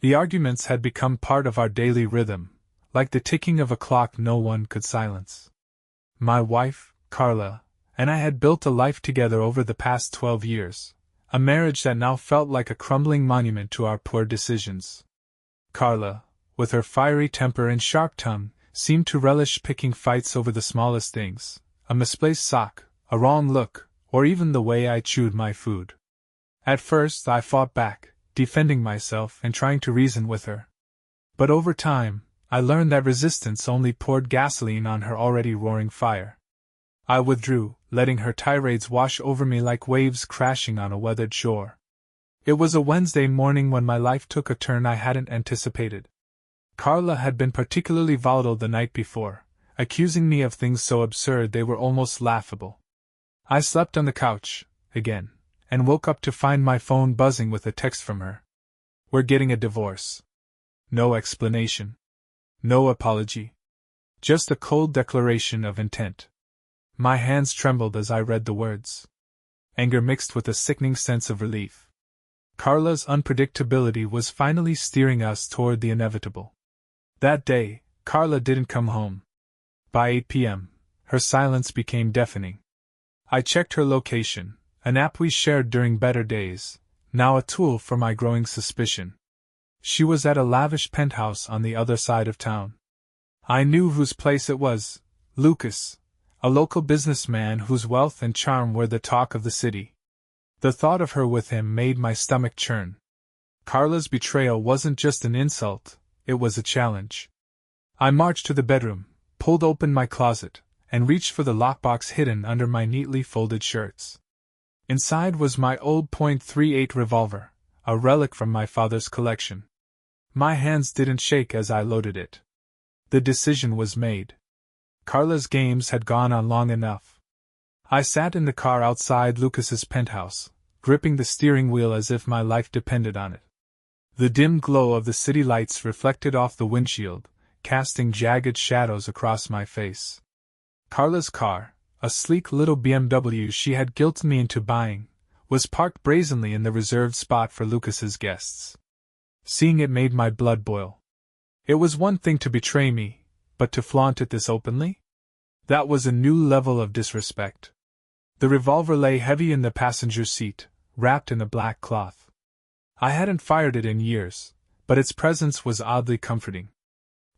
The arguments had become part of our daily rhythm, like the ticking of a clock no one could silence. My wife, Carla, and I had built a life together over the past 12 years, a marriage that now felt like a crumbling monument to our poor decisions. Carla, with her fiery temper and sharp tongue, seemed to relish picking fights over the smallest things, a misplaced sock, a wrong look, or even the way I chewed my food. At first I fought back, defending myself and trying to reason with her. But over time, I learned that resistance only poured gasoline on her already roaring fire. I withdrew, letting her tirades wash over me like waves crashing on a weathered shore. It was a Wednesday morning when my life took a turn I hadn't anticipated. Carla had been particularly volatile the night before, accusing me of things so absurd they were almost laughable. I slept on the couch, again, and woke up to find my phone buzzing with a text from her. "We're getting a divorce." No explanation. No apology. Just a cold declaration of intent. My hands trembled as I read the words. Anger mixed with a sickening sense of relief. Carla's unpredictability was finally steering us toward the inevitable. That day, Carla didn't come home. By 8 p.m., her silence became deafening. I checked her location, an app we shared during better days, now a tool for my growing suspicion. She was at a lavish penthouse on the other side of town. I knew whose place it was, Lucas, a local businessman whose wealth and charm were the talk of the city. The thought of her with him made my stomach churn. Carla's betrayal wasn't just an insult, it was a challenge. I marched to the bedroom, pulled open my closet, and reached for the lockbox hidden under my neatly folded shirts. Inside was my old .38 revolver, a relic from my father's collection. My hands didn't shake as I loaded it. The decision was made. Carla's games had gone on long enough. I sat in the car outside Lucas's penthouse, gripping the steering wheel as if my life depended on it. The dim glow of the city lights reflected off the windshield, casting jagged shadows across my face. Carla's car, a sleek little BMW she had guilted me into buying, was parked brazenly in the reserved spot for Lucas's guests. Seeing it made my blood boil. It was one thing to betray me, but to flaunt it this openly? That was a new level of disrespect. The revolver lay heavy in the passenger seat, wrapped in a black cloth. I hadn't fired it in years, but its presence was oddly comforting.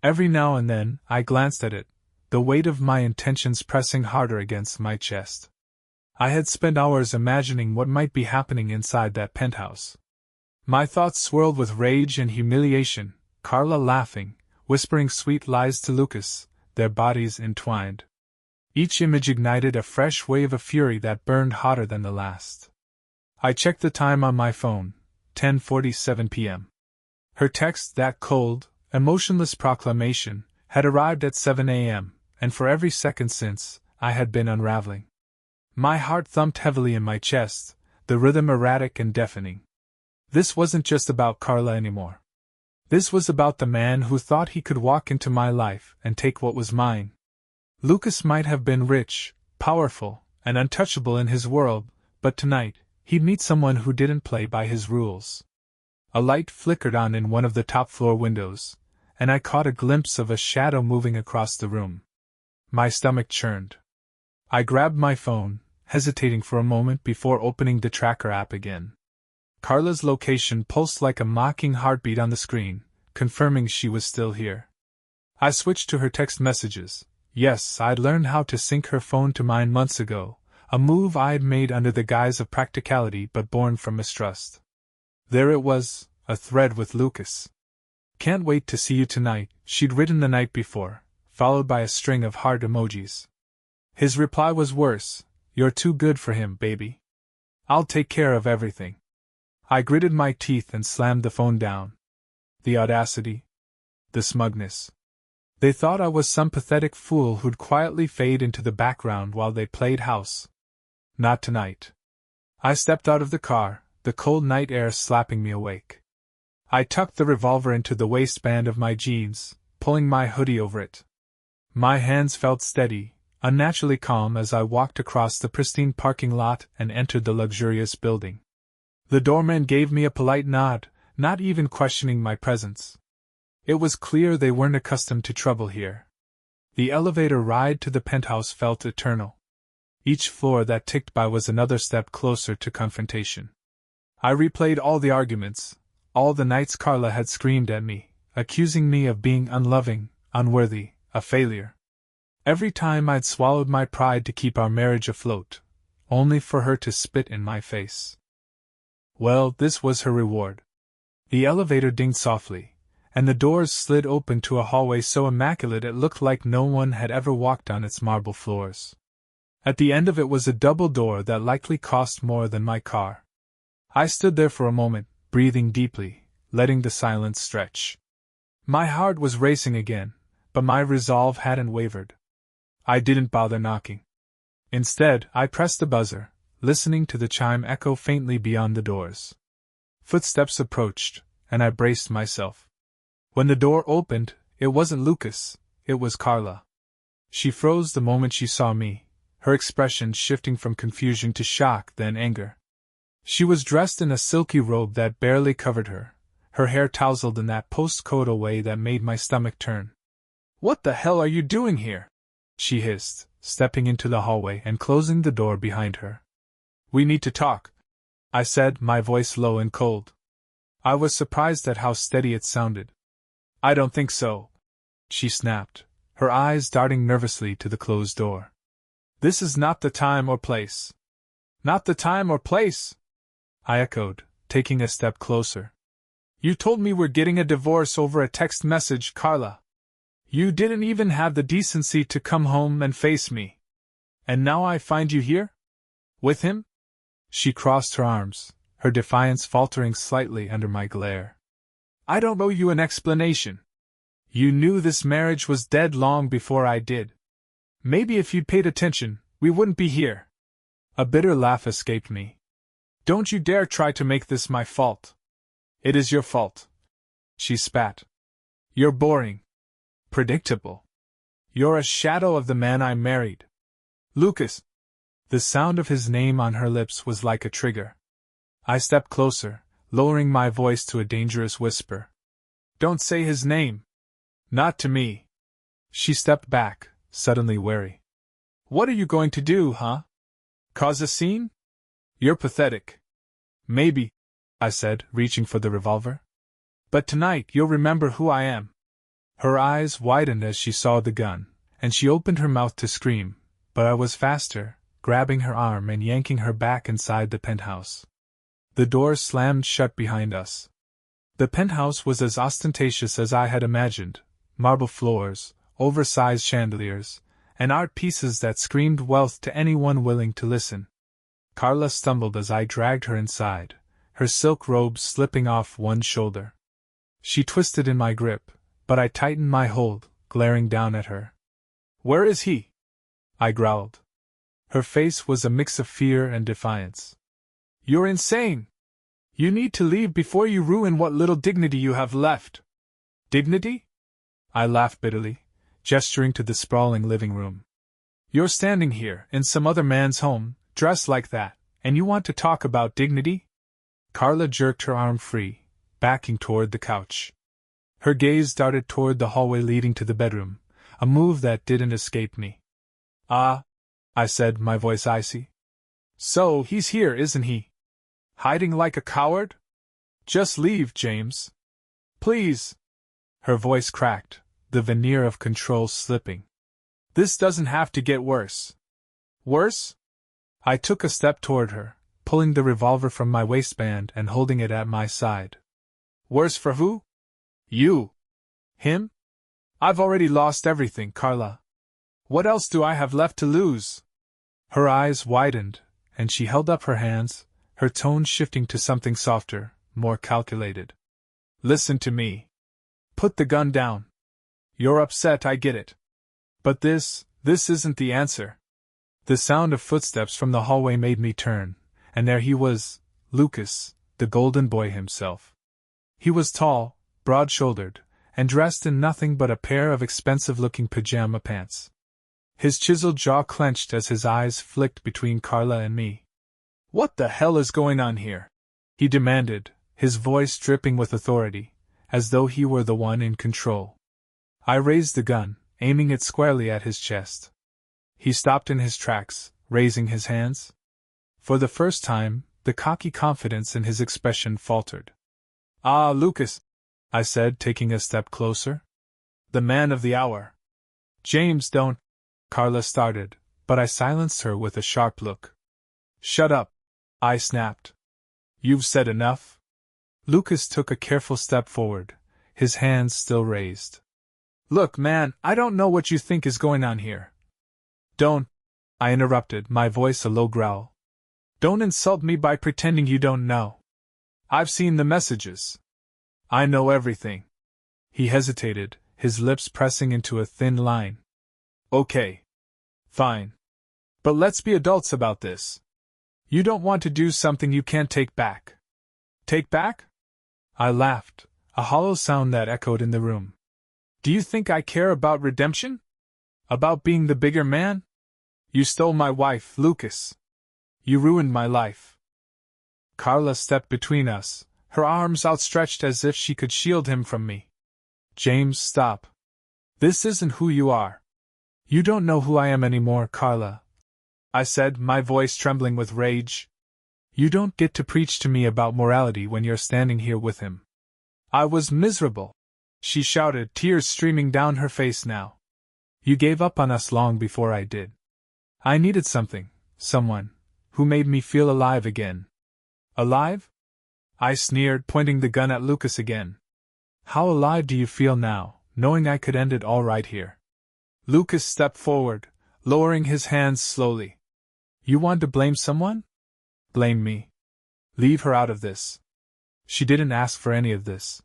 Every now and then, I glanced at it, the weight of my intentions pressing harder against my chest. I had spent hours imagining what might be happening inside that penthouse. My thoughts swirled with rage and humiliation, Carla laughing, whispering sweet lies to Lucas, their bodies entwined. Each image ignited a fresh wave of fury that burned hotter than the last. I checked the time on my phone, 10:47 p.m. Her text, that cold, emotionless proclamation, had arrived at 7 a.m., and for every second since, I had been unraveling. My heart thumped heavily in my chest, the rhythm erratic and deafening. This wasn't just about Carla anymore. This was about the man who thought he could walk into my life and take what was mine. Lucas might have been rich, powerful, and untouchable in his world, but tonight, he'd meet someone who didn't play by his rules. A light flickered on in one of the top-floor windows, and I caught a glimpse of a shadow moving across the room. My stomach churned. I grabbed my phone, hesitating for a moment before opening the tracker app again. Carla's location pulsed like a mocking heartbeat on the screen, confirming she was still here. I switched to her text messages. Yes, I'd learned how to sync her phone to mine months ago, a move I'd made under the guise of practicality but born from mistrust. There it was, a thread with Lucas. "Can't wait to see you tonight," she'd written the night before, followed by a string of heart emojis. His reply was worse. "You're too good for him, baby. I'll take care of everything." I gritted my teeth and slammed the phone down. The audacity. The smugness. They thought I was some pathetic fool who'd quietly fade into the background while they played house. Not tonight. I stepped out of the car, the cold night air slapping me awake. I tucked the revolver into the waistband of my jeans, pulling my hoodie over it. My hands felt steady, unnaturally calm as I walked across the pristine parking lot and entered the luxurious building. The doorman gave me a polite nod, not even questioning my presence. It was clear they weren't accustomed to trouble here. The elevator ride to the penthouse felt eternal. Each floor that ticked by was another step closer to confrontation. I replayed all the arguments, all the nights Carla had screamed at me, accusing me of being unloving, unworthy, a failure. Every time I'd swallowed my pride to keep our marriage afloat, only for her to spit in my face. Well, this was her reward. The elevator dinged softly, and the doors slid open to a hallway so immaculate it looked like no one had ever walked on its marble floors. At the end of it was a double door that likely cost more than my car. I stood there for a moment, breathing deeply, letting the silence stretch. My heart was racing again, but my resolve hadn't wavered. I didn't bother knocking. Instead, I pressed the buzzer, listening to the chime echo faintly beyond the doors. Footsteps approached, and I braced myself. When the door opened, it wasn't Lucas, it was Carla. She froze the moment she saw me, her expression shifting from confusion to shock, then anger. She was dressed in a silky robe that barely covered her hair tousled in that post-coital way that made my stomach turn. "What the hell are you doing here?" she hissed, stepping into the hallway and closing the door behind her. "We need to talk," I said, my voice low and cold. I was surprised at how steady it sounded. "I don't think so," she snapped, her eyes darting nervously to the closed door. "This is not the time or place." "Not the time or place?" I echoed, taking a step closer. "You told me we're getting a divorce over a text message, Carla. You didn't even have the decency to come home and face me. And now I find you here? With him?" She crossed her arms, her defiance faltering slightly under my glare. "I don't owe you an explanation. You knew this marriage was dead long before I did. Maybe if you'd paid attention, we wouldn't be here." A bitter laugh escaped me. "Don't you dare try to make this my fault. It is your fault," she spat. "You're boring. Predictable. You're a shadow of the man I married. Lucas." The sound of his name on her lips was like a trigger. I stepped closer, lowering my voice to a dangerous whisper. "Don't say his name. Not to me." She stepped back, suddenly wary. "What are you going to do, huh? Cause a scene? You're pathetic." "Maybe," I said, reaching for the revolver. "But tonight you'll remember who I am." Her eyes widened as she saw the gun, and she opened her mouth to scream, but I was faster, grabbing her arm and yanking her back inside the penthouse. The door slammed shut behind us. The penthouse was as ostentatious as I had imagined: marble floors, oversized chandeliers, and art pieces that screamed wealth to anyone willing to listen. Carla stumbled as I dragged her inside, her silk robe slipping off one shoulder. She twisted in my grip, but I tightened my hold, glaring down at her. "Where is he?" I growled. Her face was a mix of fear and defiance. "You're insane! You need to leave before you ruin what little dignity you have left." "Dignity?" I laughed bitterly, gesturing to the sprawling living room. "You're standing here, in some other man's home, dressed like that, and you want to talk about dignity?" Carla jerked her arm free, backing toward the couch. Her gaze darted toward the hallway leading to the bedroom, a move that didn't escape me. "Ah," I said, my voice icy. "So he's here, isn't he? Hiding like a coward? Just leave, James. Please." Her voice cracked, the veneer of control slipping. "This doesn't have to get worse." "Worse?" I took a step toward her, pulling the revolver from my waistband and holding it at my side. "Worse for who? You? Him? I've already lost everything, Carla. What else do I have left to lose?" Her eyes widened, and she held up her hands, her tone shifting to something softer, more calculated. "Listen to me. Put the gun down. You're upset, I get it. But this isn't the answer." The sound of footsteps from the hallway made me turn, and there he was, Lucas, the golden boy himself. He was tall, broad-shouldered, and dressed in nothing but a pair of expensive-looking pajama pants. His chiseled jaw clenched as his eyes flicked between Carla and me. "What the hell is going on here?" he demanded, his voice dripping with authority, as though he were the one in control. I raised the gun, aiming it squarely at his chest. He stopped in his tracks, raising his hands. For the first time, the cocky confidence in his expression faltered. "Ah, Lucas," I said, taking a step closer. "The man of the hour." "James, don't," Carla started, but I silenced her with a sharp look. "Shut up," I snapped. "You've said enough." Lucas took a careful step forward, his hands still raised. "Look, man, I don't know what you think is going on here." "Don't," I interrupted, my voice a low growl. "Don't insult me by pretending you don't know. I've seen the messages. I know everything." He hesitated, his lips pressing into a thin line. "Okay. Fine. But let's be adults about this. You don't want to do something you can't take back." "Take back?" I laughed, a hollow sound that echoed in the room. "Do you think I care about redemption? About being the bigger man? You stole my wife, Lucas. You ruined my life." Carla stepped between us, her arms outstretched as if she could shield him from me. "James, stop. This isn't who you are." "You don't know who I am anymore, Carla," I said, my voice trembling with rage. "You don't get to preach to me about morality when you're standing here with him." "I was miserable," she shouted, tears streaming down her face now. "You gave up on us long before I did. I needed someone, who made me feel alive again." "Alive?" I sneered, pointing the gun at Lucas again. "How alive do you feel now, knowing I could end it all right here?" Lucas stepped forward, lowering his hands slowly. "You want to blame someone? Blame me. Leave her out of this. She didn't ask for any of this."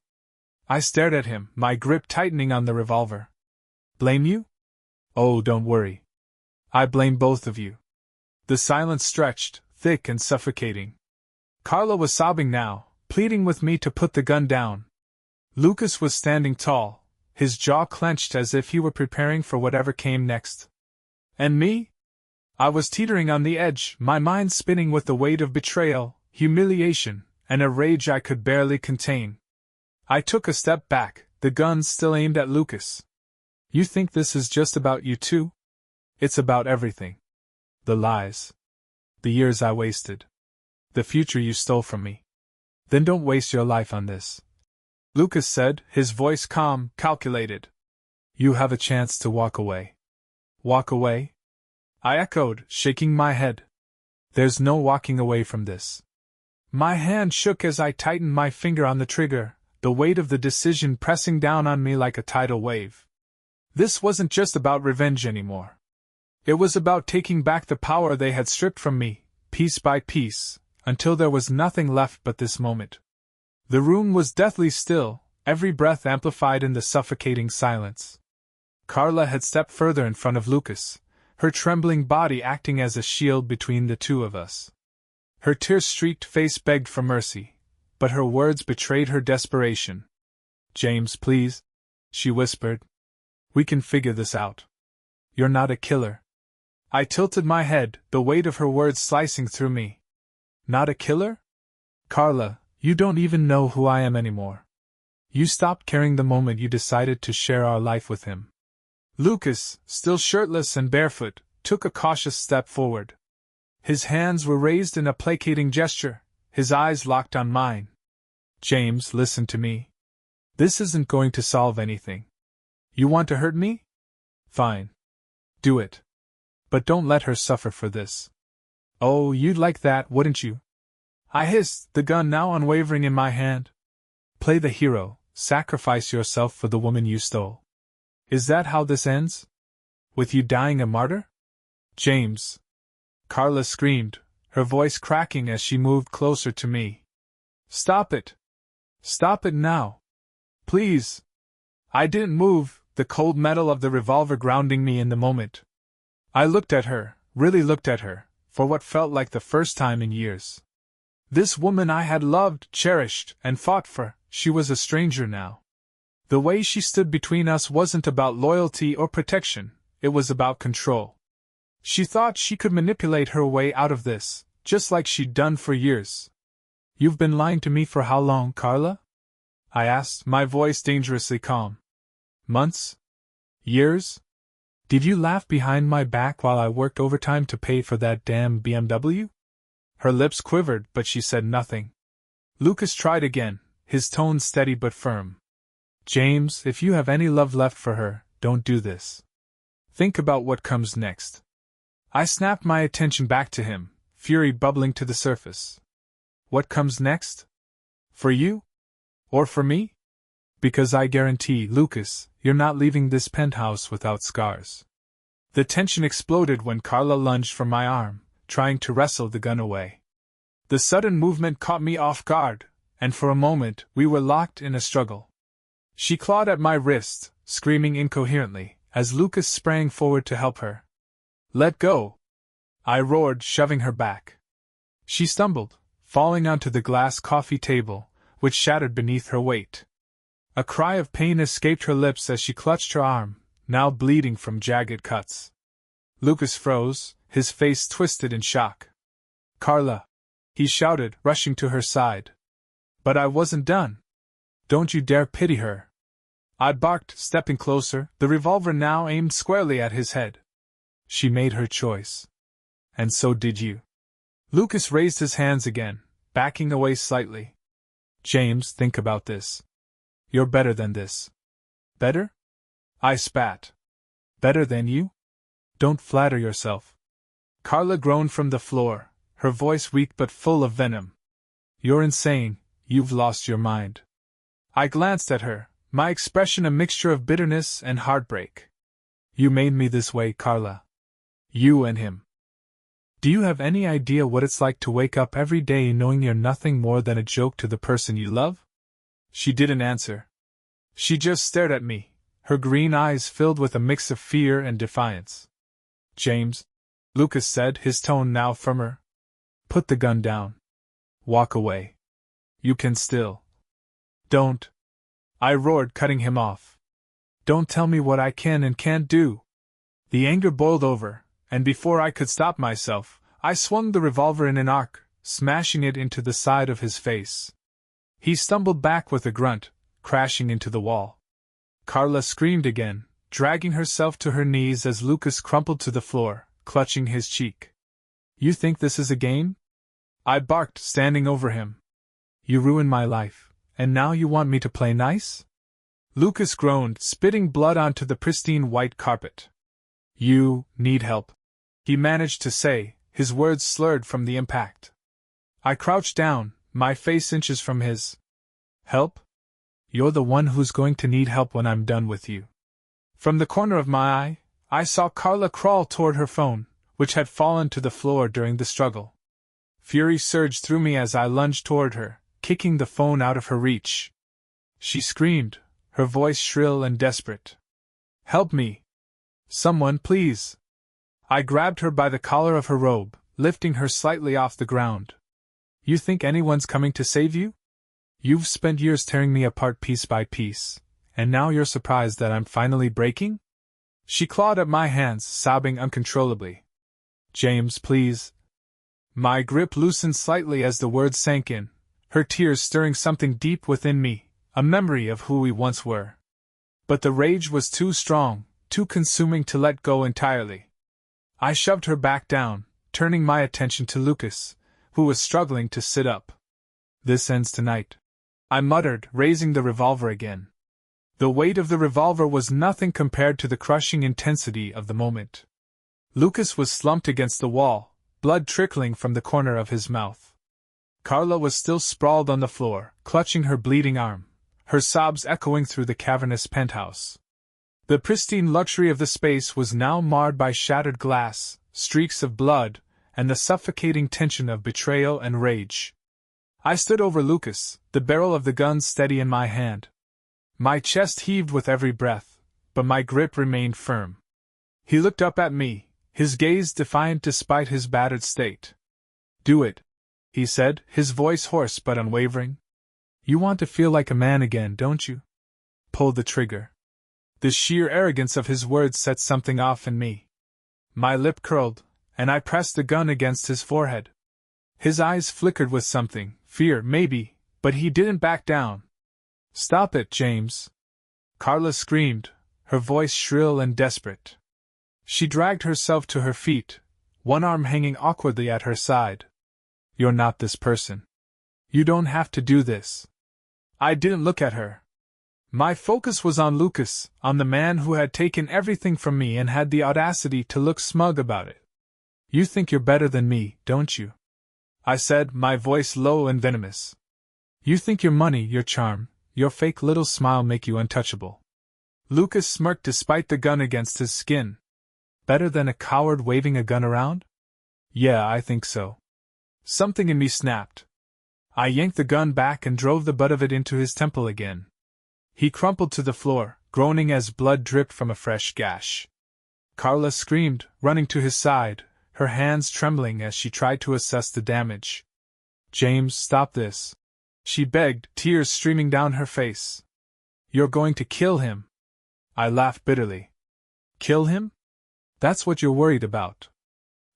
I stared at him, my grip tightening on the revolver. "Blame you? Oh, don't worry. I blame both of you." The silence stretched, thick and suffocating. Carla was sobbing now, pleading with me to put the gun down. Lucas was standing tall, his jaw clenched as if he were preparing for whatever came next. And me? I was teetering on the edge, my mind spinning with the weight of betrayal, humiliation, and a rage I could barely contain. I took a step back, the gun still aimed at Lucas. "You think this is just about you two? It's about everything. The lies. The years I wasted. The future you stole from me. Then don't waste your life on this," Lucas said, his voice calm, calculated. "You have a chance to walk away." "Walk away?" I echoed, shaking my head. "There's no walking away from this." My hand shook as I tightened my finger on the trigger, the weight of the decision pressing down on me like a tidal wave. This wasn't just about revenge anymore. It was about taking back the power they had stripped from me, piece by piece, until there was nothing left but this moment. The room was deathly still, every breath amplified in the suffocating silence. Carla had stepped further in front of Lucas, her trembling body acting as a shield between the two of us. Her tear-streaked face begged for mercy, but her words betrayed her desperation. "James, please," she whispered. "We can figure this out. You're not a killer." I tilted my head, the weight of her words slicing through me. "Not a killer? Carla, you don't even know who I am anymore. You stopped caring the moment you decided to share our life with him." Lucas, still shirtless and barefoot, took a cautious step forward. His hands were raised in a placating gesture, his eyes locked on mine. "James, listen to me. This isn't going to solve anything. You want to hurt me? Fine. Do it. But don't let her suffer for this." "Oh, you'd like that, wouldn't you?" I hissed, the gun now unwavering in my hand. "Play the hero, sacrifice yourself for the woman you stole. Is that how this ends? With you dying a martyr?" "James!" Carla screamed, her voice cracking as she moved closer to me. "Stop it! Stop it now! Please!" I didn't move, the cold metal of the revolver grounding me in the moment. I looked at her, really looked at her, for what felt like the first time in years. This woman I had loved, cherished, and fought for, she was a stranger now. The way she stood between us wasn't about loyalty or protection, it was about control. She thought she could manipulate her way out of this, just like she'd done for years. You've been lying to me for how long, Carla? I asked, my voice dangerously calm. Months? Years? Did you laugh behind my back while I worked overtime to pay for that damn BMW? Her lips quivered, but she said nothing. Lucas tried again, his tone steady but firm. James, if you have any love left for her, don't do this. Think about what comes next. I snapped my attention back to him, fury bubbling to the surface. What comes next? For you? Or for me? Because I guarantee, Lucas, you're not leaving this penthouse without scars. The tension exploded when Carla lunged for my arm, trying to wrestle the gun away. The sudden movement caught me off guard, and for a moment we were locked in a struggle. She clawed at my wrist, screaming incoherently, as Lucas sprang forward to help her. Let go! I roared, shoving her back. She stumbled, falling onto the glass coffee table, which shattered beneath her weight. A cry of pain escaped her lips as she clutched her arm, now bleeding from jagged cuts. Lucas froze, his face twisted in shock. Carla! He shouted, rushing to her side. But I wasn't done. Don't you dare pity her! I barked, stepping closer, the revolver now aimed squarely at his head. She made her choice. And so did you. Lucas raised his hands again, backing away slightly. James, think about this. You're better than this. Better? I spat. Better than you? Don't flatter yourself. Carla groaned from the floor, her voice weak but full of venom. You're insane, you've lost your mind. I glanced at her, my expression a mixture of bitterness and heartbreak. You made me this way, Carla. You and him. Do you have any idea what it's like to wake up every day knowing you're nothing more than a joke to the person you love? She didn't answer. She just stared at me, her green eyes filled with a mix of fear and defiance. James, Lucas said, his tone now firmer. Put the gun down. Walk away. You can still. Don't. I roared, cutting him off. Don't tell me what I can and can't do. The anger boiled over, and before I could stop myself, I swung the revolver in an arc, smashing it into the side of his face. He stumbled back with a grunt, crashing into the wall. Carla screamed again, dragging herself to her knees as Lucas crumpled to the floor, clutching his cheek. You think this is a game? I barked, standing over him. You ruined my life, and now you want me to play nice? Lucas groaned, spitting blood onto the pristine white carpet. You need help, he managed to say, his words slurred from the impact. I crouched down, my face inches from his. Help? You're the one who's going to need help when I'm done with you. From the corner of my eye, I saw Carla crawl toward her phone, which had fallen to the floor during the struggle. Fury surged through me as I lunged toward her, kicking the phone out of her reach. She screamed, her voice shrill and desperate. Help me! Someone, please! I grabbed her by the collar of her robe, lifting her slightly off the ground. You think anyone's coming to save you? You've spent years tearing me apart piece by piece, and now you're surprised that I'm finally breaking? She clawed at my hands, sobbing uncontrollably. James, please. My grip loosened slightly as the words sank in, her tears stirring something deep within me, a memory of who we once were. But the rage was too strong, too consuming to let go entirely. I shoved her back down, turning my attention to Lucas, who was struggling to sit up. This ends tonight, I muttered, raising the revolver again. The weight of the revolver was nothing compared to the crushing intensity of the moment. Lucas was slumped against the wall, blood trickling from the corner of his mouth. Carla was still sprawled on the floor, clutching her bleeding arm, her sobs echoing through the cavernous penthouse. The pristine luxury of the space was now marred by shattered glass, streaks of blood, and the suffocating tension of betrayal and rage. I stood over Lucas, the barrel of the gun steady in my hand. My chest heaved with every breath, but my grip remained firm. He looked up at me, his gaze defiant despite his battered state. Do it, he said, his voice hoarse but unwavering. You want to feel like a man again, don't you? Pull the trigger. The sheer arrogance of his words set something off in me. My lip curled, and I pressed the gun against his forehead. His eyes flickered with something, fear, maybe, but he didn't back down. "Stop it, James!" Carla screamed, her voice shrill and desperate. She dragged herself to her feet, one arm hanging awkwardly at her side. "You're not this person. You don't have to do this." I didn't look at her. My focus was on Lucas, on the man who had taken everything from me and had the audacity to look smug about it. "You think you're better than me, don't you?" I said, my voice low and venomous. "You think your money, your charm, your fake little smile make you untouchable." Lucas smirked despite the gun against his skin. "Better than a coward waving a gun around?" "Yeah, I think so." Something in me snapped. I yanked the gun back and drove the butt of it into his temple again. He crumpled to the floor, groaning as blood dripped from a fresh gash. Carla screamed, running to his side, her hands trembling as she tried to assess the damage. "James, stop this," she begged, tears streaming down her face. "You're going to kill him." I laughed bitterly. "Kill him? That's what you're worried about.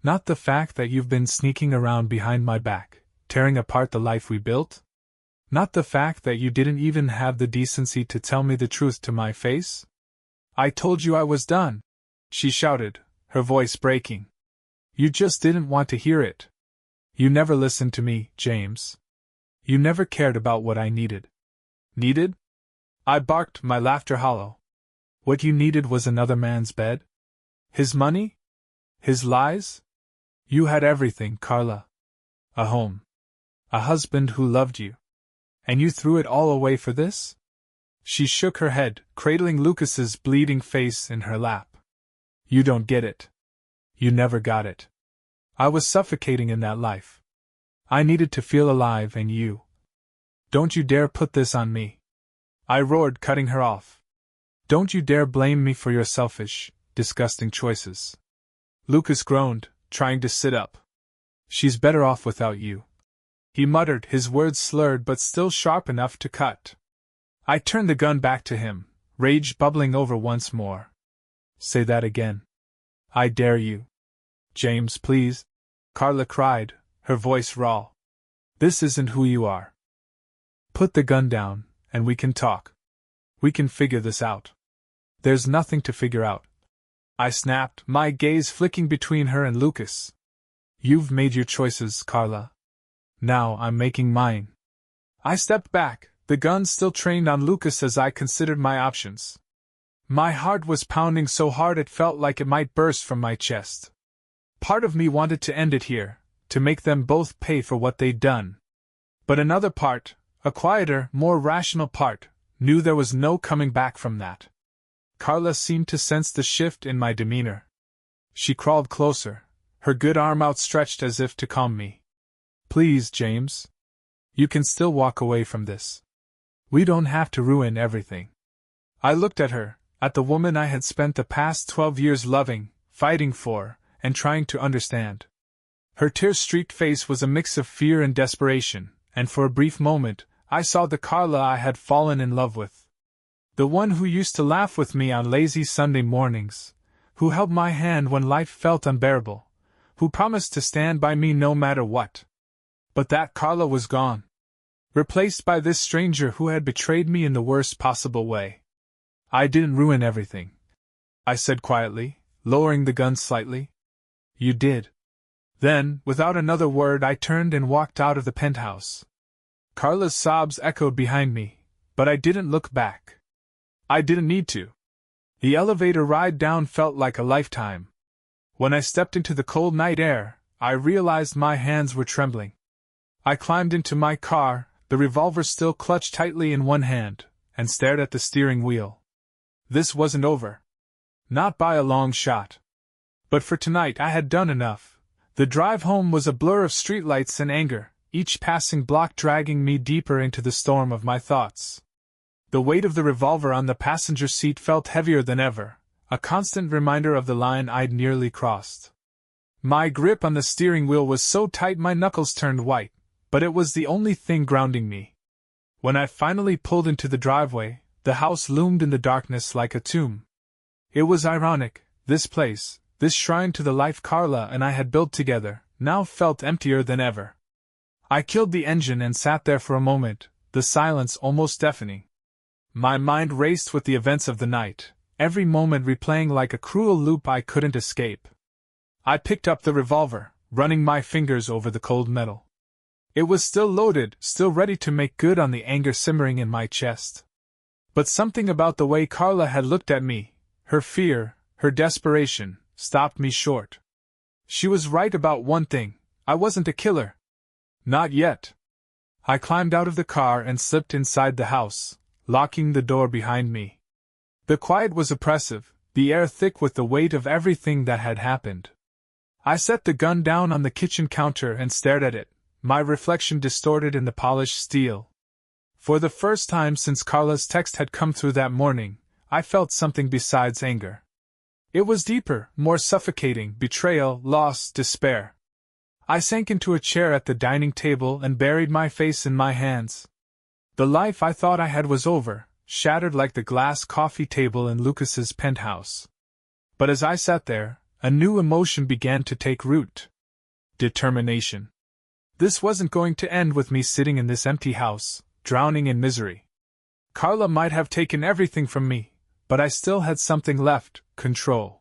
Not the fact that you've been sneaking around behind my back, tearing apart the life we built? Not the fact that you didn't even have the decency to tell me the truth to my face?" "I told you I was done," she shouted, her voice breaking. "You just didn't want to hear it. You never listened to me, James. You never cared about what I needed." "Needed?" I barked, my laughter hollow. "What you needed was another man's bed? His money? His lies? You had everything, Carla. A home. A husband who loved you. And you threw it all away for this?" She shook her head, cradling Lucas's bleeding face in her lap. "You don't get it. You never got it. I was suffocating in that life. I needed to feel alive, and you. Don't you dare put this on me," I roared, cutting her off. "Don't you dare blame me for your selfish, disgusting choices." Lucas groaned, trying to sit up. "She's better off without you," he muttered, his words slurred but still sharp enough to cut. I turned the gun back to him, rage bubbling over once more. "Say that again. I dare you." "James, please," Carla cried, her voice raw. "This isn't who you are. Put the gun down, and we can talk. We can figure this out." "There's nothing to figure out," I snapped, my gaze flicking between her and Lucas. "You've made your choices, Carla. Now I'm making mine." I stepped back, the gun still trained on Lucas as I considered my options. My heart was pounding so hard it felt like it might burst from my chest. Part of me wanted to end it here, to make them both pay for what they'd done. But another part, a quieter, more rational part, knew there was no coming back from that. Carla seemed to sense the shift in my demeanor. She crawled closer, her good arm outstretched as if to calm me. "Please, James. You can still walk away from this. We don't have to ruin everything." I looked at her, at the woman I had spent the past 12 years loving, fighting for, and trying to understand. Her tear-streaked face was a mix of fear and desperation, and for a brief moment, I saw the Carla I had fallen in love with. The one who used to laugh with me on lazy Sunday mornings, who held my hand when life felt unbearable, who promised to stand by me no matter what. But that Carla was gone. Replaced by this stranger who had betrayed me in the worst possible way. "I didn't ruin everything," I said quietly, lowering the gun slightly. "You did." Then, without another word, I turned and walked out of the penthouse. Carla's sobs echoed behind me, but I didn't look back. I didn't need to. The elevator ride down felt like a lifetime. When I stepped into the cold night air, I realized my hands were trembling. I climbed into my car, the revolver still clutched tightly in one hand, and stared at the steering wheel. This wasn't over. Not by a long shot. But for tonight I had done enough. The drive home was a blur of streetlights and anger, each passing block dragging me deeper into the storm of my thoughts. The weight of the revolver on the passenger seat felt heavier than ever, a constant reminder of the line I'd nearly crossed. My grip on the steering wheel was so tight my knuckles turned white, but it was the only thing grounding me. When I finally pulled into the driveway, the house loomed in the darkness like a tomb. It was ironic, this place, this shrine to the life Carla and I had built together, now felt emptier than ever. I killed the engine and sat there for a moment, the silence almost deafening. My mind raced with the events of the night, every moment replaying like a cruel loop I couldn't escape. I picked up the revolver, running my fingers over the cold metal. It was still loaded, still ready to make good on the anger simmering in my chest. But something about the way Carla had looked at me, her fear, her desperation, stopped me short. She was right about one thing: I wasn't a killer. Not yet. I climbed out of the car and slipped inside the house, locking the door behind me. The quiet was oppressive, the air thick with the weight of everything that had happened. I set the gun down on the kitchen counter and stared at it, my reflection distorted in the polished steel. For the first time since Carla's text had come through that morning, I felt something besides anger. It was deeper, more suffocating: betrayal, loss, despair. I sank into a chair at the dining table and buried my face in my hands. The life I thought I had was over, shattered like the glass coffee table in Lucas's penthouse. But as I sat there, a new emotion began to take root. Determination. This wasn't going to end with me sitting in this empty house, drowning in misery. Carla might have taken everything from me, but I still had something left: control.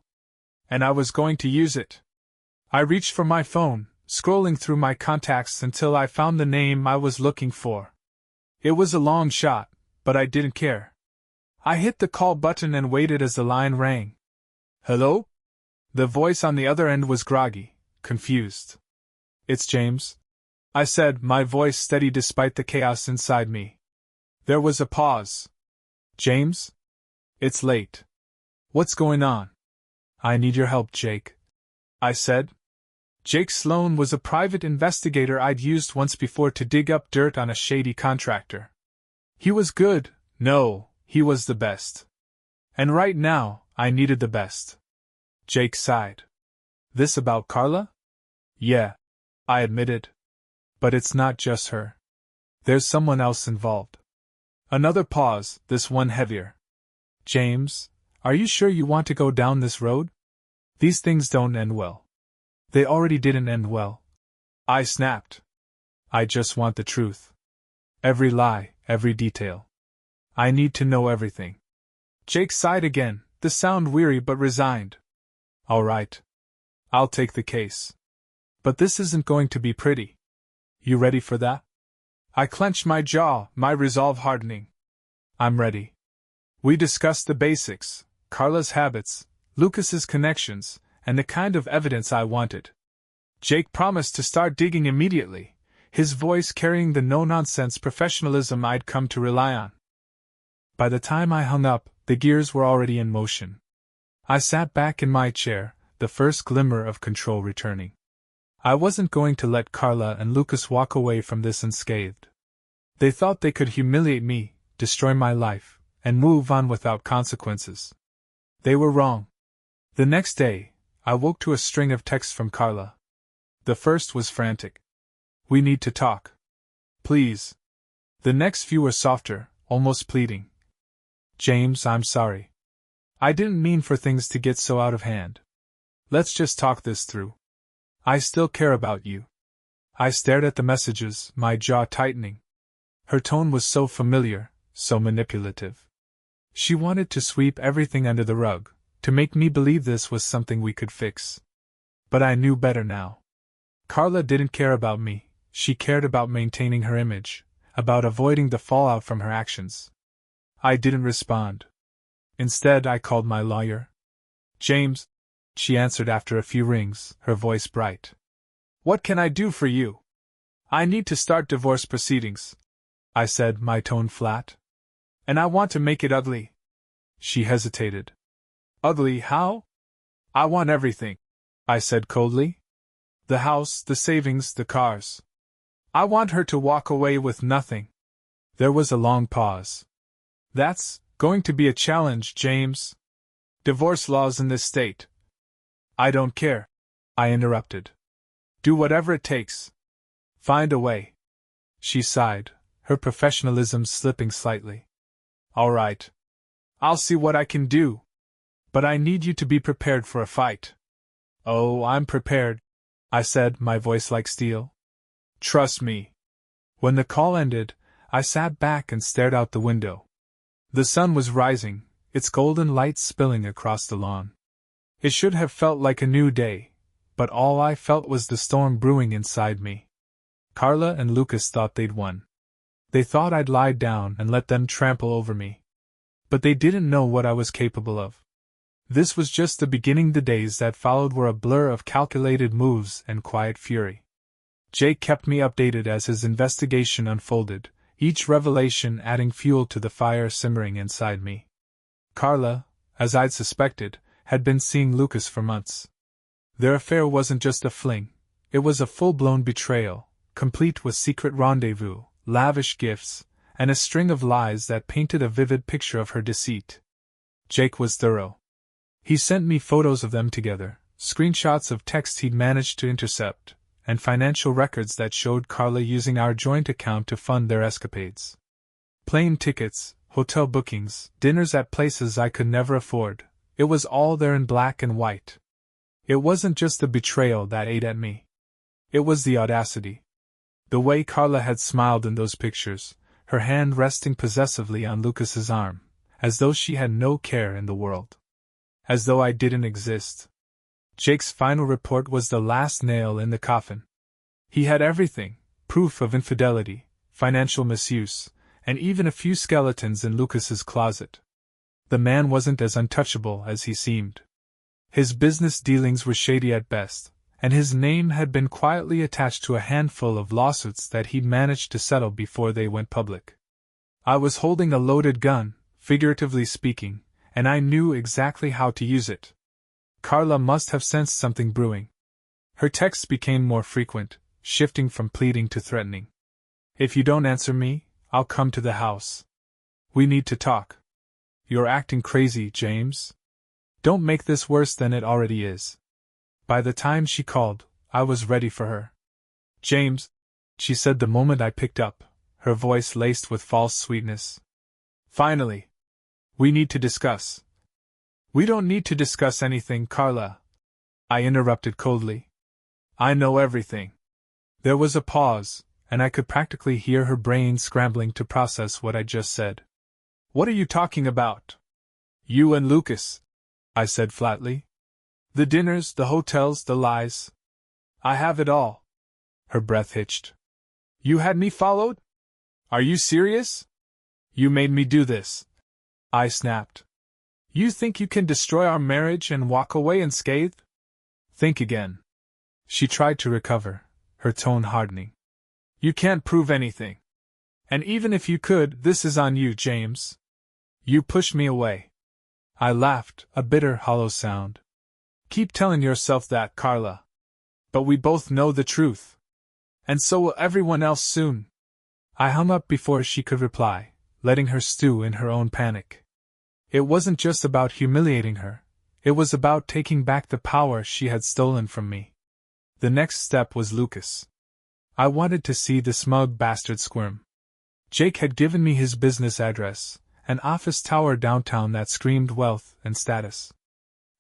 And I was going to use it. I reached for my phone, scrolling through my contacts until I found the name I was looking for. It was a long shot, but I didn't care. I hit the call button and waited as the line rang. Hello? The voice on the other end was groggy, confused. It's James, I said, my voice steady despite the chaos inside me. There was a pause. James? It's late. What's going on? I need your help, Jake, I said. Jake Sloan was a private investigator I'd used once before to dig up dirt on a shady contractor. He was good. No, he was the best. And right now, I needed the best. Jake sighed. This about Carla? Yeah, I admitted. But it's not just her. There's someone else involved. Another pause, this one heavier. James, are you sure you want to go down this road? These things don't end well. They already didn't end well. I snapped. I just want the truth. Every lie, every detail. I need to know everything. Jake sighed again, the sound weary but resigned. All right. I'll take the case. But this isn't going to be pretty. You ready for that? I clenched my jaw, my resolve hardening. I'm ready. We discussed the basics: Carla's habits, Lucas's connections, and the kind of evidence I wanted. Jake promised to start digging immediately, his voice carrying the no-nonsense professionalism I'd come to rely on. By the time I hung up, the gears were already in motion. I sat back in my chair, the first glimmer of control returning. I wasn't going to let Carla and Lucas walk away from this unscathed. They thought they could humiliate me, destroy my life, and move on without consequences. They were wrong. The next day, I woke to a string of texts from Carla. The first was frantic. We need to talk. Please. The next few were softer, almost pleading. James, I'm sorry. I didn't mean for things to get so out of hand. Let's just talk this through. I still care about you. I stared at the messages, my jaw tightening. Her tone was so familiar, so manipulative. She wanted to sweep everything under the rug, to make me believe this was something we could fix. But I knew better now. Carla didn't care about me, she cared about maintaining her image, about avoiding the fallout from her actions. I didn't respond. Instead, I called my lawyer. James, she answered after a few rings, her voice bright. What can I do for you? I need to start divorce proceedings, I said, my tone flat. And I want to make it ugly. She hesitated. Ugly how? I want everything, I said coldly. The house, the savings, the cars. I want her to walk away with nothing. There was a long pause. That's going to be a challenge, James. Divorce laws in this state. I don't care, I interrupted. Do whatever it takes. Find a way. She sighed, her professionalism slipping slightly. All right. I'll see what I can do. But I need you to be prepared for a fight. Oh, I'm prepared, I said, my voice like steel. Trust me. When the call ended, I sat back and stared out the window. The sun was rising, its golden light spilling across the lawn. It should have felt like a new day, but all I felt was the storm brewing inside me. Carla and Lucas thought they'd won. They thought I'd lie down and let them trample over me. But they didn't know what I was capable of. This was just the beginning. The days that followed were a blur of calculated moves and quiet fury. Jake kept me updated as his investigation unfolded, each revelation adding fuel to the fire simmering inside me. Carla, as I'd suspected, had been seeing Lucas for months. Their affair wasn't just a fling, it was a full-blown betrayal, complete with secret rendezvous, lavish gifts, and a string of lies that painted a vivid picture of her deceit. Jake was thorough. He sent me photos of them together, screenshots of texts he'd managed to intercept, and financial records that showed Carla using our joint account to fund their escapades. Plane tickets, hotel bookings, dinners at places I could never afford, it was all there in black and white. It wasn't just the betrayal that ate at me. It was the audacity. The way Carla had smiled in those pictures, her hand resting possessively on Lucas's arm, as though she had no care in the world. As though I didn't exist. Jake's final report was the last nail in the coffin. He had everything, proof of infidelity, financial misuse, and even a few skeletons in Lucas's closet. The man wasn't as untouchable as he seemed. His business dealings were shady at best, and his name had been quietly attached to a handful of lawsuits that he'd managed to settle before they went public. I was holding a loaded gun, figuratively speaking, and I knew exactly how to use it. Carla must have sensed something brewing. Her texts became more frequent, shifting from pleading to threatening. "If you don't answer me, I'll come to the house. We need to talk. You're acting crazy, James. Don't make this worse than it already is." By the time she called, I was ready for her. "James," she said the moment I picked up, her voice laced with false sweetness. "Finally. We need to discuss." "We don't need to discuss anything, Carla," I interrupted coldly. "I know everything." There was a pause, and I could practically hear her brain scrambling to process what I just said. "What are you talking about?" "You and Lucas," I said flatly. "The dinners, the hotels, the lies. I have it all." Her breath hitched. "You had me followed? Are you serious? You made me do this," I snapped. "You think you can destroy our marriage and walk away unscathed? Think again." She tried to recover, her tone hardening. "You can't prove anything. And even if you could, this is on you, James. You pushed me away." I laughed, a bitter, hollow sound. "Keep telling yourself that, Carla. But we both know the truth. And so will everyone else soon." I hung up before she could reply, letting her stew in her own panic. It wasn't just about humiliating her, it was about taking back the power she had stolen from me. The next step was Lucas. I wanted to see the smug bastard squirm. Jake had given me his business address, an office tower downtown that screamed wealth and status.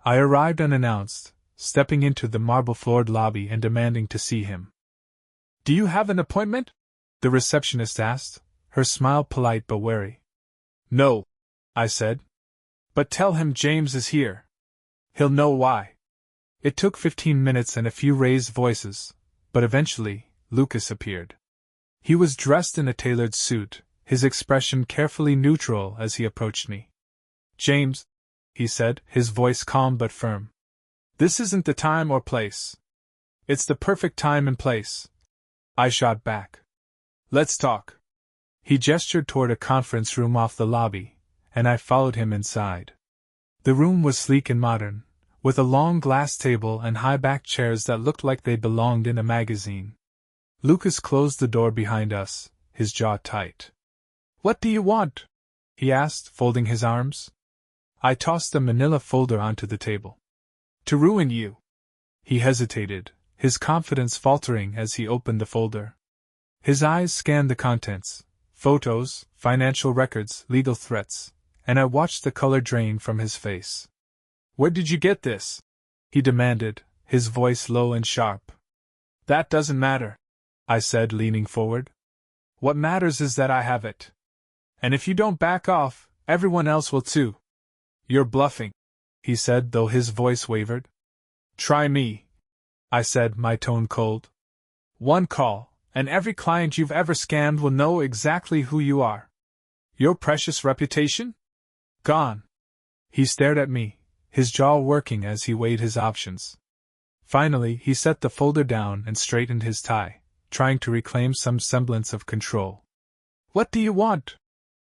I arrived unannounced, stepping into the marble-floored lobby and demanding to see him. "Do you have an appointment?" the receptionist asked, her smile polite but wary. "No," I said. "But tell him James is here. He'll know why." It took 15 minutes and a few raised voices, but eventually, Lucas appeared. He was dressed in a tailored suit, his expression carefully neutral as he approached me. "James," he said, his voice calm but firm. "This isn't the time or place." "It's the perfect time and place," I shot back. "Let's talk." He gestured toward a conference room off the lobby, and I followed him inside. The room was sleek and modern, with a long glass table and high-backed chairs that looked like they belonged in a magazine. Lucas closed the door behind us, his jaw tight. "What do you want?" he asked, folding his arms. I tossed a manila folder onto the table. "To ruin you." He hesitated, his confidence faltering as he opened the folder. His eyes scanned the contents, photos, financial records, legal threats, and I watched the color drain from his face. "Where did you get this?" he demanded, his voice low and sharp. "That doesn't matter," I said, leaning forward. What matters is that I have it. And if you don't back off, everyone else will too. You're bluffing, he said, though his voice wavered. Try me, I said, my tone cold. One call, and every client you've ever scammed will know exactly who you are. Your precious reputation? Gone. He stared at me, his jaw working as he weighed his options. Finally, he set the folder down and straightened his tie, trying to reclaim some semblance of control. What do you want?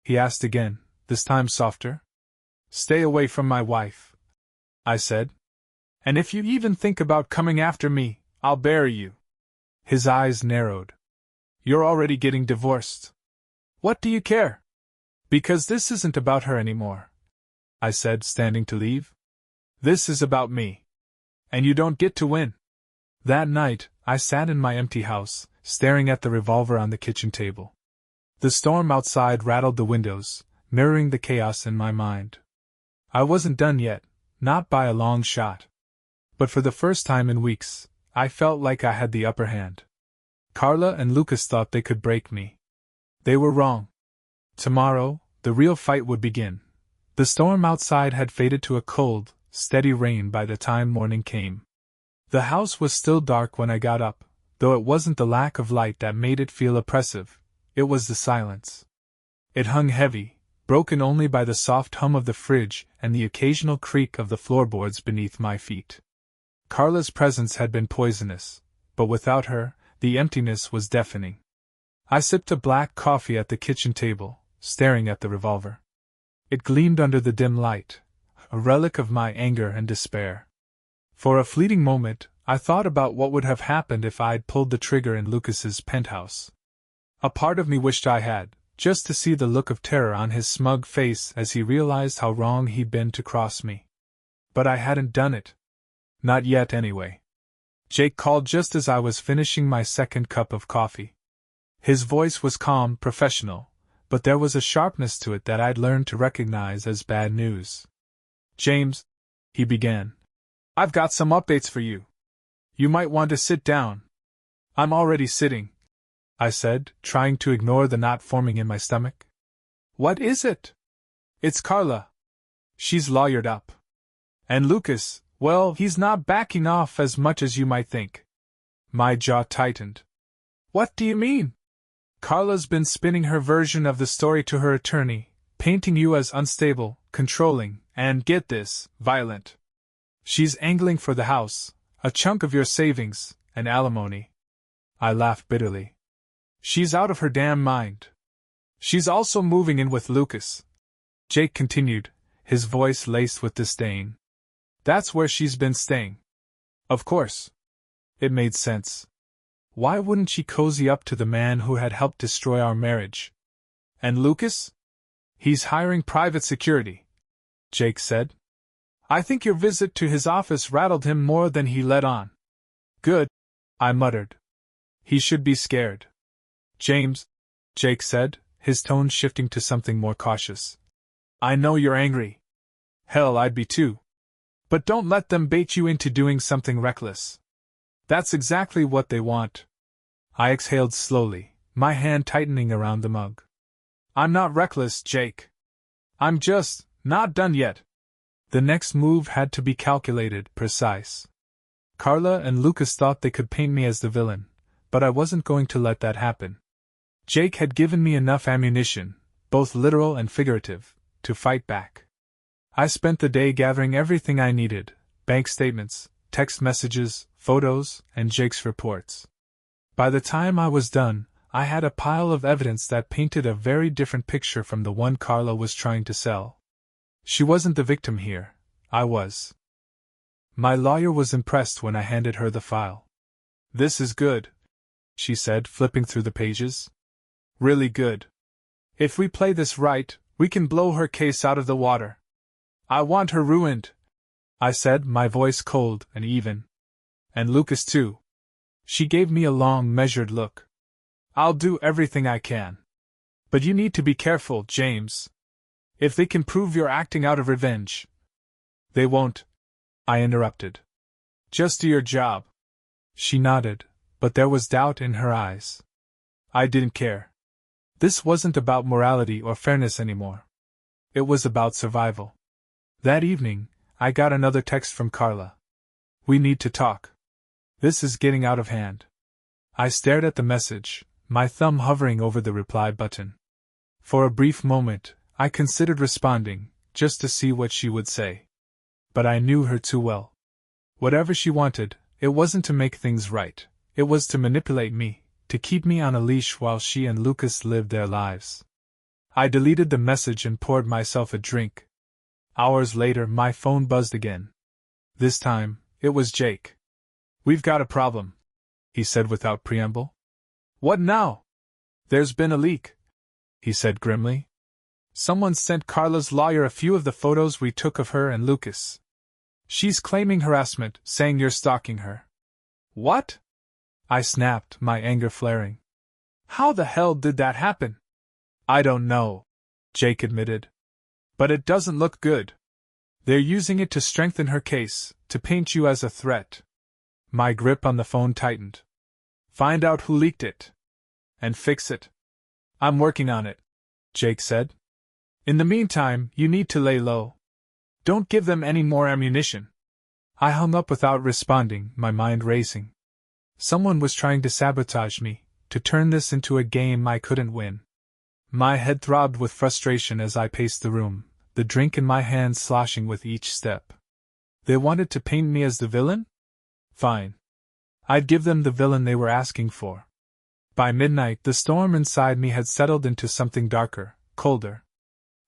He asked again, this time softer. Stay away from my wife, I said. And if you even think about coming after me, I'll bury you. His eyes narrowed. You're already getting divorced. What do you care? Because this isn't about her anymore, I said, standing to leave. This is about me. And you don't get to win. That night, I sat in my empty house, staring at the revolver on the kitchen table. The storm outside rattled the windows, mirroring the chaos in my mind. I wasn't done yet, not by a long shot. But for the first time in weeks, I felt like I had the upper hand. Carla and Lucas thought they could break me. They were wrong. Tomorrow, the real fight would begin. The storm outside had faded to a cold, steady rain by the time morning came. The house was still dark when I got up, though it wasn't the lack of light that made it feel oppressive, it was the silence. It hung heavy, broken only by the soft hum of the fridge and the occasional creak of the floorboards beneath my feet. Carla's presence had been poisonous, but without her, the emptiness was deafening. I sipped a black coffee at the kitchen table, staring at the revolver. It gleamed under the dim light, a relic of my anger and despair. For a fleeting moment, I thought about what would have happened if I'd pulled the trigger in Lucas's penthouse. A part of me wished I had, just to see the look of terror on his smug face as he realized how wrong he'd been to cross me. But I hadn't done it. Not yet, anyway. Jake called just as I was finishing my second cup of coffee. His voice was calm, professional, but there was a sharpness to it that I'd learned to recognize as bad news. James, he began, I've got some updates for you. You might want to sit down. I'm already sitting, I said, trying to ignore the knot forming in my stomach. What is it? It's Carla. She's lawyered up. And Lucas, well, he's not backing off as much as you might think. My jaw tightened. What do you mean? Carla's been spinning her version of the story to her attorney, painting you as unstable, controlling, and, get this, violent. She's angling for the house, a chunk of your savings, and alimony. I laughed bitterly. She's out of her damn mind. She's also moving in with Lucas. Jake continued, his voice laced with disdain. That's where she's been staying. Of course. It made sense. Why wouldn't she cozy up to the man who had helped destroy our marriage? And Lucas? He's hiring private security, Jake said. I think your visit to his office rattled him more than he let on. Good, I muttered. He should be scared. James, Jake said, his tone shifting to something more cautious. I know you're angry. Hell, I'd be too. But don't let them bait you into doing something reckless. That's exactly what they want. I exhaled slowly, my hand tightening around the mug. I'm not reckless, Jake. I'm just not done yet. The next move had to be calculated, precise. Carla and Lucas thought they could paint me as the villain, but I wasn't going to let that happen. Jake had given me enough ammunition, both literal and figurative, to fight back. I spent the day gathering everything I needed, bank statements, text messages, photos, and Jake's reports. By the time I was done, I had a pile of evidence that painted a very different picture from the one Carla was trying to sell. She wasn't the victim here, I was. My lawyer was impressed when I handed her the file. This is good, she said, flipping through the pages. Really good. If we play this right, we can blow her case out of the water. I want her ruined, I said, my voice cold and even. And Lucas too. She gave me a long, measured look. I'll do everything I can. But you need to be careful, James. If they can prove you're acting out of revenge. They won't, I interrupted. Just do your job. She nodded, but there was doubt in her eyes. I didn't care. This wasn't about morality or fairness anymore. It was about survival. That evening, I got another text from Carla. "We need to talk. This is getting out of hand." I stared at the message, my thumb hovering over the reply button. For a brief moment, I considered responding, just to see what she would say. But I knew her too well. Whatever she wanted, it wasn't to make things right, it was to manipulate me, to keep me on a leash while she and Lucas lived their lives. I deleted the message and poured myself a drink. Hours later, my phone buzzed again. This time, it was Jake. "We've got a problem," he said without preamble. "What now?" "There's been a leak," he said grimly. "Someone sent Carla's lawyer a few of the photos we took of her and Lucas. She's claiming harassment, saying you're stalking her." "What?" I snapped, my anger flaring. "How the hell did that happen?" "I don't know," Jake admitted. "But it doesn't look good. They're using it to strengthen her case, to paint you as a threat." My grip on the phone tightened. "Find out who leaked it. And fix it." "I'm working on it," Jake said. "In the meantime, you need to lay low. Don't give them any more ammunition." I hung up without responding, my mind racing. Someone was trying to sabotage me, to turn this into a game I couldn't win. My head throbbed with frustration as I paced the room, the drink in my hand sloshing with each step. They wanted to paint me as the villain? Fine. I'd give them the villain they were asking for. By midnight, the storm inside me had settled into something darker, colder.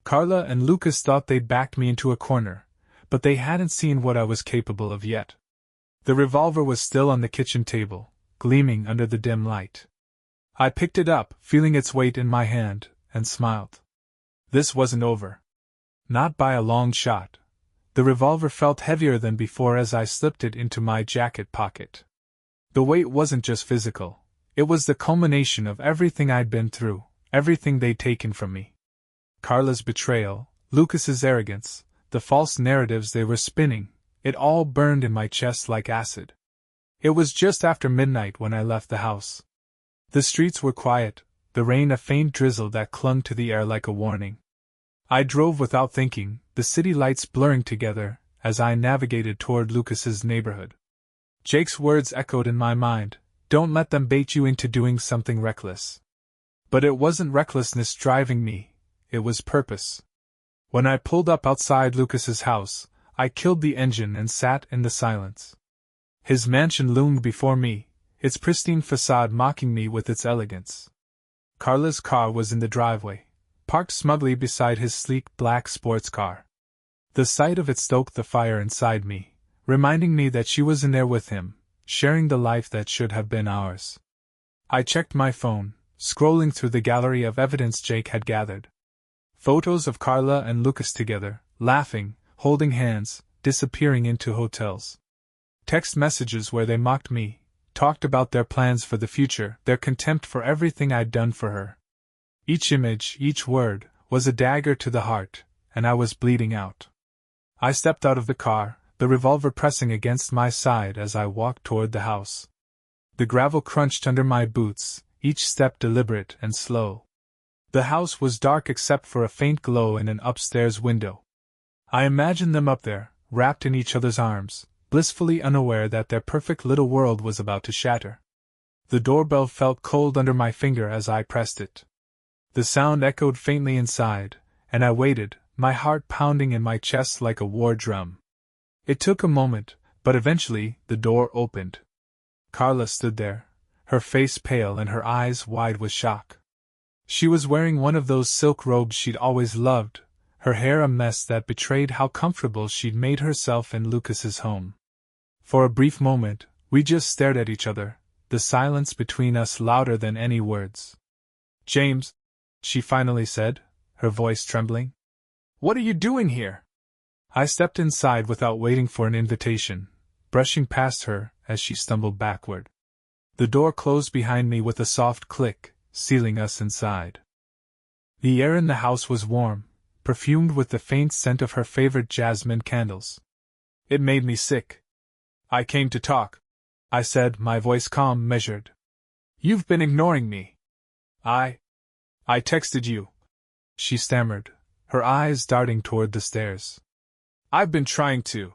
Carla and Lucas thought they'd backed me into a corner, but they hadn't seen what I was capable of yet. The revolver was still on the kitchen table, gleaming under the dim light. I picked it up, feeling its weight in my hand, and smiled. This wasn't over. Not by a long shot. The revolver felt heavier than before as I slipped it into my jacket pocket. The weight wasn't just physical, it was the culmination of everything I'd been through, everything they'd taken from me. Carla's betrayal, Lucas's arrogance, the false narratives they were spinning, it all burned in my chest like acid. It was just after midnight when I left the house. The streets were quiet, the rain a faint drizzle that clung to the air like a warning. I drove without thinking, the city lights blurring together, as I navigated toward Lucas's neighborhood. Jake's words echoed in my mind, "Don't let them bait you into doing something reckless." But it wasn't recklessness driving me, it was purpose. When I pulled up outside Lucas's house, I killed the engine and sat in the silence. His mansion loomed before me, its pristine facade mocking me with its elegance. Carla's car was in the driveway, parked smugly beside his sleek black sports car. The sight of it stoked the fire inside me, reminding me that she was in there with him, sharing the life that should have been ours. I checked my phone, scrolling through the gallery of evidence Jake had gathered. Photos of Carla and Lucas together, laughing, holding hands, disappearing into hotels. Text messages where they mocked me, talked about their plans for the future, their contempt for everything I'd done for her. Each image, each word, was a dagger to the heart, and I was bleeding out. I stepped out of the car, the revolver pressing against my side as I walked toward the house. The gravel crunched under my boots, each step deliberate and slow. The house was dark except for a faint glow in an upstairs window. I imagined them up there, wrapped in each other's arms, blissfully unaware that their perfect little world was about to shatter. The doorbell felt cold under my finger as I pressed it. The sound echoed faintly inside, and I waited, my heart pounding in my chest like a war drum. It took a moment, but eventually the door opened. Carla stood there, her face pale and her eyes wide with shock. She was wearing one of those silk robes she'd always loved, her hair a mess that betrayed how comfortable she'd made herself in Lucas's home. For a brief moment, we just stared at each other, the silence between us louder than any words. "James," she finally said, her voice trembling. "What are you doing here?" I stepped inside without waiting for an invitation, brushing past her as she stumbled backward. The door closed behind me with a soft click, sealing us inside. The air in the house was warm, perfumed with the faint scent of her favorite jasmine candles. It made me sick. "I came to talk," I said, my voice calm, measured. "You've been ignoring me." I I texted you, she stammered, her eyes darting toward the stairs. I've been trying to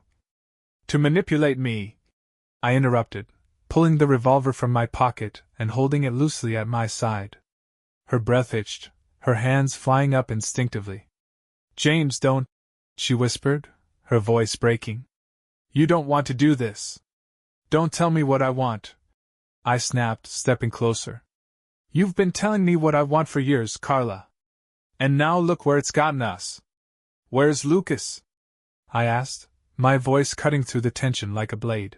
manipulate me, I interrupted, pulling the revolver from my pocket and holding it loosely at my side. Her breath itched, her hands flying up instinctively. James, don't, she whispered, her voice breaking. You don't want to do this. Don't tell me what I want, I snapped, stepping closer. You've been telling me what I want for years, Carla. And now look where it's gotten us. Where's Lucas? I asked, my voice cutting through the tension like a blade.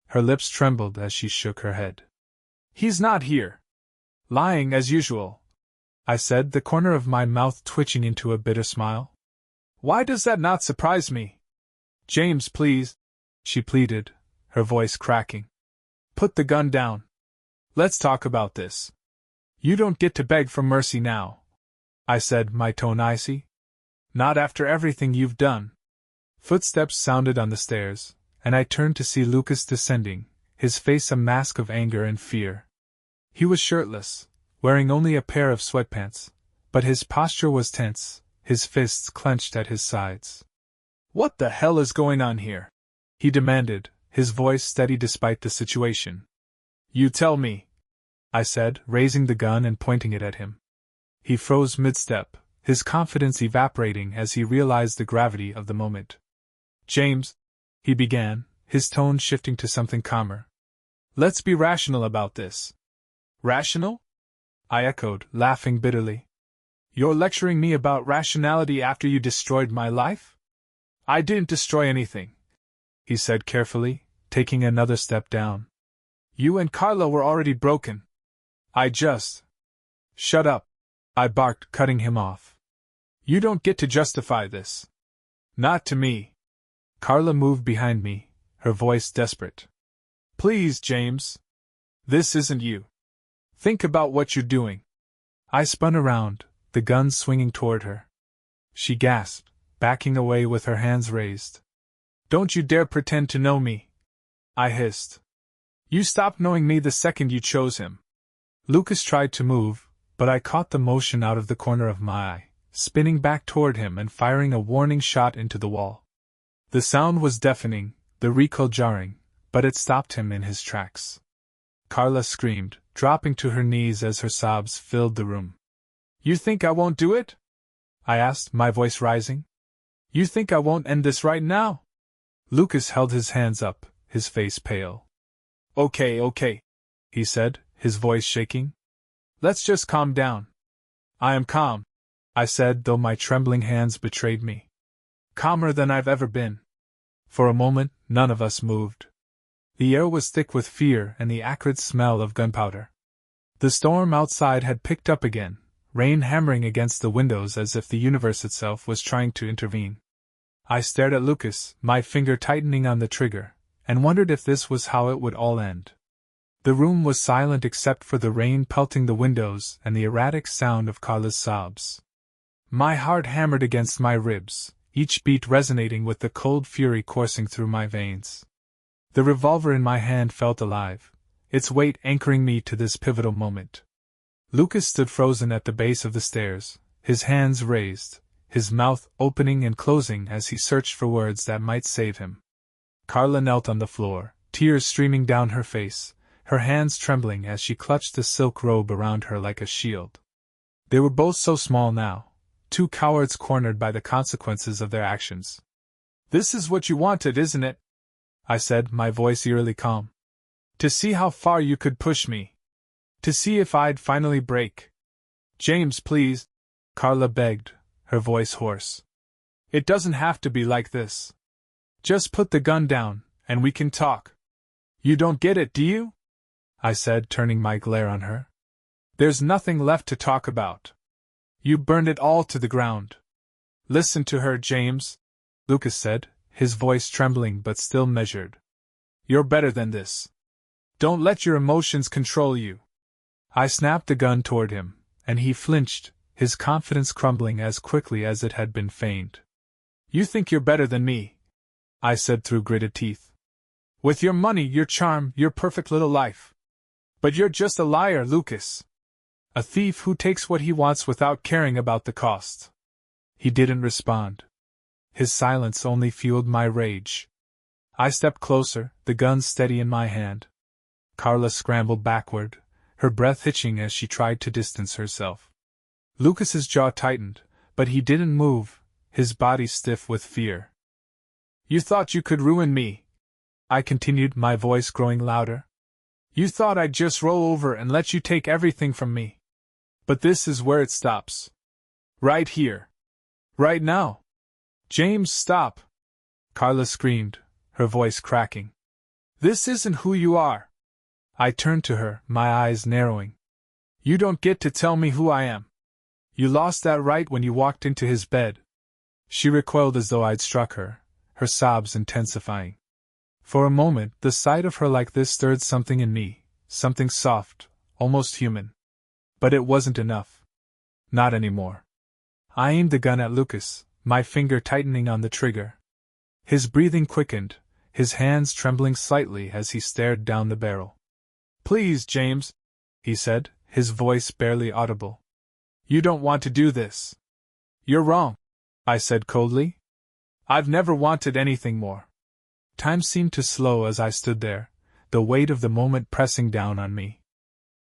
Her lips trembled as she shook her head. He's not here. Lying as usual, I said, the corner of my mouth twitching into a bitter smile. Why does that not surprise me? James, please, she pleaded, her voice cracking. Put the gun down. Let's talk about this. You don't get to beg for mercy now, I said, my tone icy. Not after everything you've done. Footsteps sounded on the stairs, and I turned to see Lucas descending, his face a mask of anger and fear. He was shirtless, wearing only a pair of sweatpants, but his posture was tense, his fists clenched at his sides. What the hell is going on here? He demanded, his voice steady despite the situation. You tell me, I said, raising the gun and pointing it at him. He froze mid-step, his confidence evaporating as he realized the gravity of the moment. James, he began, his tone shifting to something calmer. Let's be rational about this. Rational? I echoed, laughing bitterly. You're lecturing me about rationality after you destroyed my life? I didn't destroy anything, he said carefully, taking another step down. You and Carla were already broken. I just... Shut up, I barked, cutting him off. You don't get to justify this. Not to me. Carla moved behind me, her voice desperate. Please, James. This isn't you. Think about what you're doing. I spun around, the gun swinging toward her. She gasped, backing away with her hands raised. Don't you dare pretend to know me, I hissed. You stopped knowing me the second you chose him. Lucas tried to move, but I caught the motion out of the corner of my eye, spinning back toward him and firing a warning shot into the wall. The sound was deafening, the recoil jarring, but it stopped him in his tracks. Carla screamed, dropping to her knees as her sobs filled the room. You think I won't do it? I asked, my voice rising. You think I won't end this right now? Lucas held his hands up, his face pale. Okay, he said, his voice shaking. Let's just calm down. I am calm, I said, though my trembling hands betrayed me. Calmer than I've ever been. For a moment, none of us moved. The air was thick with fear and the acrid smell of gunpowder. The storm outside had picked up again, rain hammering against the windows as if the universe itself was trying to intervene. I stared at Lucas, my finger tightening on the trigger, and wondered if this was how it would all end. The room was silent except for the rain pelting the windows and the erratic sound of Carla's sobs. My heart hammered against my ribs, each beat resonating with the cold fury coursing through my veins. The revolver in my hand felt alive, its weight anchoring me to this pivotal moment. Lucas stood frozen at the base of the stairs, his hands raised, his mouth opening and closing as he searched for words that might save him. Carla knelt on the floor, tears streaming down her face, her hands trembling as she clutched the silk robe around her like a shield. They were both so small now, two cowards cornered by the consequences of their actions. This is what you wanted, isn't it? I said, my voice eerily calm. To see how far you could push me. To see if I'd finally break. James, please, Carla begged, her voice hoarse. It doesn't have to be like this. Just put the gun down, and we can talk. You don't get it, do you? I said, turning my glare on her. There's nothing left to talk about. You burned it all to the ground. Listen to her, James, Lucas said, his voice trembling but still measured. You're better than this. Don't let your emotions control you. I snapped the gun toward him, and he flinched, his confidence crumbling as quickly as it had been feigned. You think you're better than me, I said through gritted teeth. With your money, your charm, your perfect little life. But you're just a liar, Lucas. A thief who takes what he wants without caring about the cost. He didn't respond. His silence only fueled my rage. I stepped closer, the gun steady in my hand. Carla scrambled backward, her breath hitching as she tried to distance herself. Lucas's jaw tightened, but he didn't move, his body stiff with fear. You thought you could ruin me, I continued, my voice growing louder. You thought I'd just roll over and let you take everything from me. But this is where it stops. Right here. Right now. James, stop! Carla screamed, her voice cracking. This isn't who you are. I turned to her, my eyes narrowing. You don't get to tell me who I am. You lost that right when you walked into his bed. She recoiled as though I'd struck her, her sobs intensifying. For a moment, the sight of her like this stirred something in me, something soft, almost human. But it wasn't enough. Not anymore. I aimed the gun at Lucas, my finger tightening on the trigger. His breathing quickened, his hands trembling slightly as he stared down the barrel. Please, James, he said, his voice barely audible. You don't want to do this. You're wrong, I said coldly. I've never wanted anything more. Time seemed to slow as I stood there, the weight of the moment pressing down on me.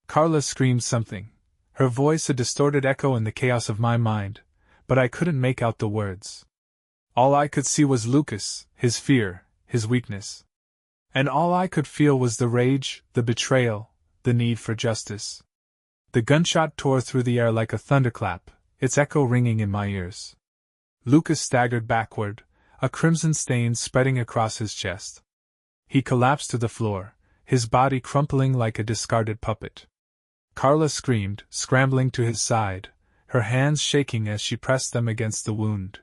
Carla screamed something, her voice a distorted echo in the chaos of my mind, but I couldn't make out the words. All I could see was Lucas, his fear, his weakness. And all I could feel was the rage, the betrayal, the need for justice. The gunshot tore through the air like a thunderclap, its echo ringing in my ears. Lucas staggered backward, a crimson stain spreading across his chest. He collapsed to the floor, his body crumpling like a discarded puppet. Carla screamed, scrambling to his side, her hands shaking as she pressed them against the wound.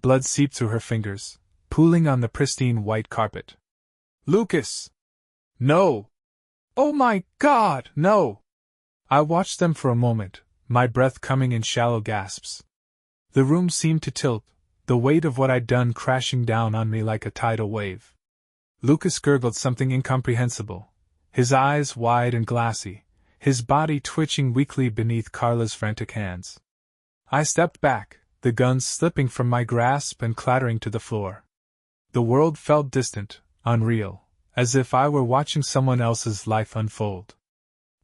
Blood seeped through her fingers, pooling on the pristine white carpet. Lucas! No! Oh my God, no! I watched them for a moment, my breath coming in shallow gasps. The room seemed to tilt, the weight of what I'd done crashing down on me like a tidal wave. Lucas gurgled something incomprehensible, his eyes wide and glassy, his body twitching weakly beneath Carla's frantic hands. I stepped back, the gun slipping from my grasp and clattering to the floor. The world felt distant, unreal, as if I were watching someone else's life unfold.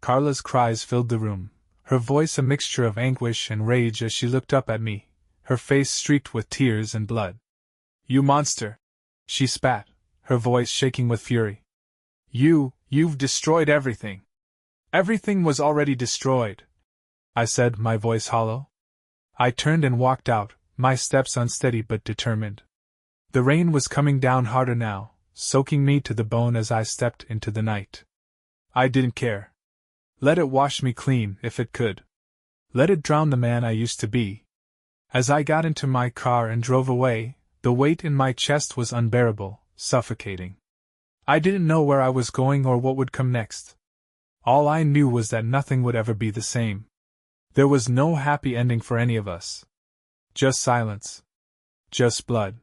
Carla's cries filled the room, her voice a mixture of anguish and rage as she looked up at me, her face streaked with tears and blood. You monster! She spat, her voice shaking with fury. You've destroyed everything. Everything was already destroyed, I said, my voice hollow. I turned and walked out, my steps unsteady but determined. The rain was coming down harder now, soaking me to the bone as I stepped into the night. I didn't care. Let it wash me clean if it could. Let it drown the man I used to be. As I got into my car and drove away, the weight in my chest was unbearable, suffocating. I didn't know where I was going or what would come next. All I knew was that nothing would ever be the same. There was no happy ending for any of us. Just silence. Just blood.